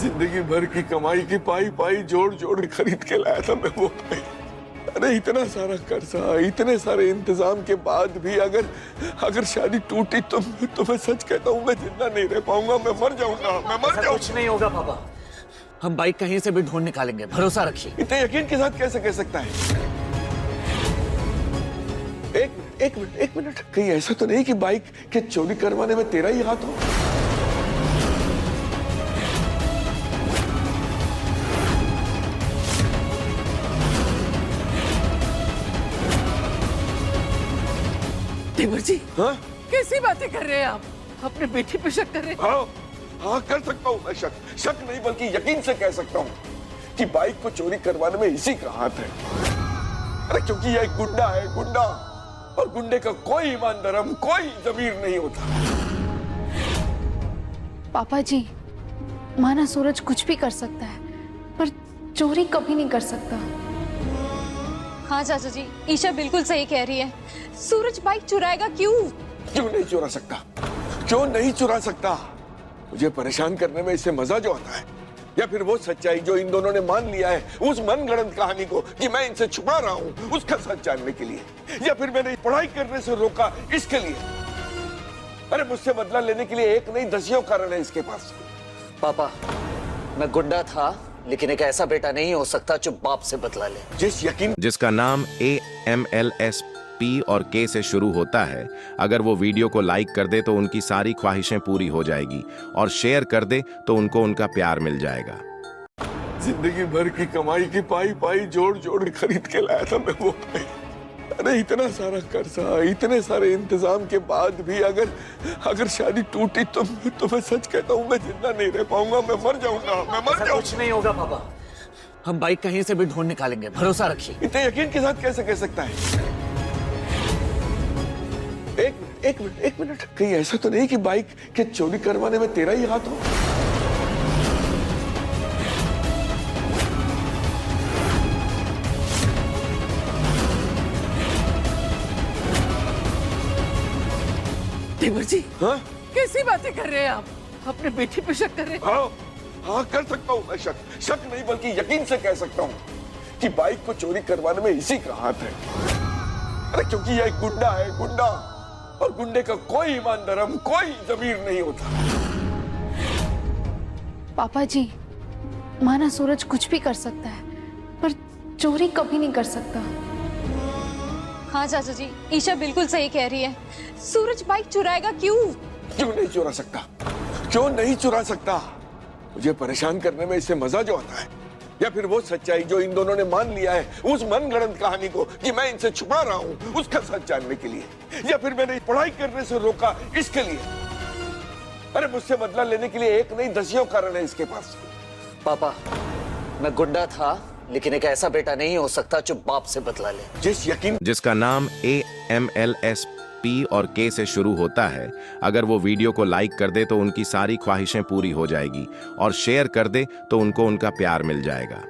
जिंदगी भर की कमाई की पाई पाई जोड़ जोड़ खरीद के लाया था मैं वो बाइक। अरे इतना सारा कर्जा, इतने सारे इंतजाम के बाद भी अगर शादी टूटी तो मैं सच कहता हूँ मैं जिंदा नहीं रह पाऊंगा, मैं मर जाऊंगा, मैं मर जाऊंगा। कुछ नहीं होगा पापा, हम बाइक कहीं से भी ढूंढ निकालेंगे, भरोसा रखिए। इतने यकीन के साथ कैसे कह सकता है? एक मिनट, कहीं ऐसा तो नहीं कि बाइक के चोरी करवाने में तेरा ही हाथ हो? देवर जी, हाँ कैसी बातें कर रहे हैं आप? अपने बेटी पे शक कर रहे हैं? हाँ कर सकता हूँ मैं शक नहीं बल्कि यकीन से कह सकता हूँ कि बाइक को चोरी करवाने में इसी का हाथ है। अरे क्योंकि यह एक गुंडा है, गुंडा, और गुंडे का कोई ईमान धर्म, कोई जमीर नहीं होता। पापा जी, माना सूरज कुछ भी कर सकता है पर चोरी कभी नहीं कर सकता। हाँ चाचा जी, ईशा बिल्कुल सही कह रही है। सूरज बाइक चुराएगा क्यों? क्यों नहीं चुरा सकता? क्यों नहीं चुरा सकता? मुझे परेशान करने में इससे मजा जो आता है, या फिर वो सच्चाई जो इन दोनों ने मान लिया है, उस मनगढ़ंत कहानी को कि मैं इनसे छुपा रहा हूं, उसका सच जानने के लिए, या फिर मैंने पढ़ाई करने से रोका इसके लिए। अरे मुझसे बदला लेने के लिए एक नहीं दसियों कारण है इसके पास। पापा, मैं गुंडा था लेकिन एक ऐसा बेटा नहीं हो सकता जो बाप से बदला ले। जिसका नाम AMLSP और K से शुरू होता है, अगर वो वीडियो को लाइक कर दे तो उनकी सारी ख्वाहिशें पूरी हो जाएगी, और शेयर कर दे तो उनको उनका प्यार मिल जाएगा। जिंदगी भर की कमाई की पाई पाई जोड़ जोड़ खरीद के लाया था मैं वो बाइक। अरे इतना सारा कर्जा, इतने सारे इंतजाम के बाद भी अगर शादी टूटी तो मैं सच कहता हूँ मैं जिंदा नहीं रह पाऊंगा, मैं मर जाऊंगा, मैं मर जाऊंगा। कुछ नहीं होगा पापा, हम बाइक कहीं से भी ढूंढ निकालेंगे, भरोसा रखिए। इतने यकीन के साथ कैसे कह सकता है? एक मिनट, कहीं ऐसा तो नहीं कि बाइक के चोरी करवाने में तेरा ही हाथ हो? देवर जी, हाँ कैसी बातें कर रहे हैं आप? अपने बेटी पे शक कर रहे हैं? हाँ कर सकता हूँ मैं शक नहीं बल्कि यकीन से कह सकता हूँ कि बाइक को चोरी करवाने में इसी का हाथ है। अरे क्योंकि यह एक गुंडा है, गुंडा, और गुंडे का कोई ईमान धर्म, कोई जमीर नहीं होता। पापा जी, माना सूरज कुछ भी कर सकता है पर चोरी कभी नहीं कर सकता। हाँ चाचा जी, ईशा बिल्कुल सही कह रही है। सूरज बाइक चुराएगा क्यों? क्यों नहीं चुरा सकता? क्यों नहीं चुरा सकता? मुझे परेशान करने में इससे मजा जो आता है, या फिर वो सच्चाई जो इन दोनों ने मान लिया है, उस मनगढ़ंत कहानी को कि मैं इनसे छुपा रहा हूं, उसका सच जानने के लिए, या फिर मैंने पढ़ाई करने से रोका इसके लिए। अरे मुझसे बदला लेने के लिए एक नहीं दसियों कारण है इसके पास। पापा, मैं गुंडा था लेकिन एक ऐसा बेटा नहीं हो सकता जो बाप से बदला ले। जिसका नाम AMLSP और K से शुरू होता है, अगर वो वीडियो को लाइक कर दे तो उनकी सारी ख्वाहिशें पूरी हो जाएगी, और शेयर कर दे तो उनको उनका प्यार मिल जाएगा।